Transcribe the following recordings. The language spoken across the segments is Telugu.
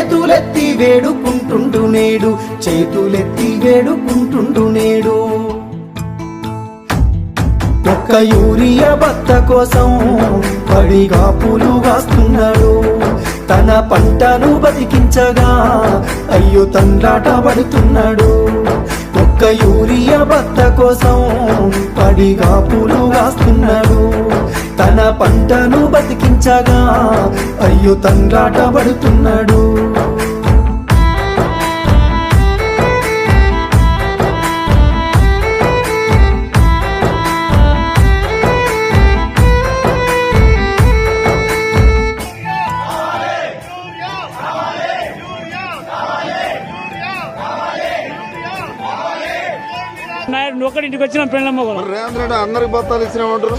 చేతులెత్తి వేడుకుంటుండు నేడు, చేతులెత్తి వేడుకుంటుండు నేడు. ఒక్క యూరియా బత్త కోసం పడిగా పూలు కాస్తున్నాడు, తన పంటను బతికించగా అయ్యో తండ్రాట పడుతున్నాడు. ఒక్క యూరియా బత్త కోసం పడిగా పూలు కాస్తున్నాడు, తన పంటను బతికించగా అయ్యో తండ్రాట పడుతున్నాడు. ఒకటింటికి వచ్చిన పెళ్ళమ్మ రేవంత్ రెడ్డి అందరికి బత్తాలు ఇచ్చినామంటారు.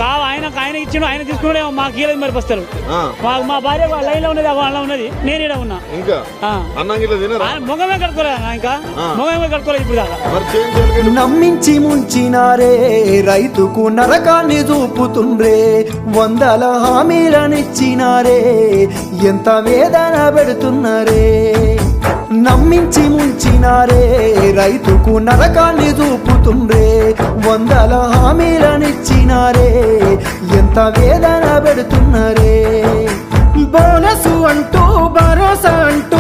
ఆయన ఇచ్చిన ఆయన తీసుకునే మాకు కీలది మరి వస్తారు. మా భార్య లైన్ లో ఉన్నది, వాళ్ళ ఉన్నది, నేను ఇక్కడ ఉన్నా. ఇంకా మొగమే కట్టుకోలేదు, ఇంకా మొగమే కట్టుకోలేదు. ఇప్పుడు నమ్మించి ముంచినారే, రైతుకు నరకాన్ని చూపుతుండ్రే, 100 హామీలనిచ్చినారే, ఎంత వేదన పెడుతున్నారే. నమ్మించి ముంచినారే, రైతుకు నరకాన్ని చూపుతుండ్రే, 100 హామీలనిచ్చినారే, ఎంత వేదన పెడుతున్నారే. బోనసు అంటూ భరోసా అంటూ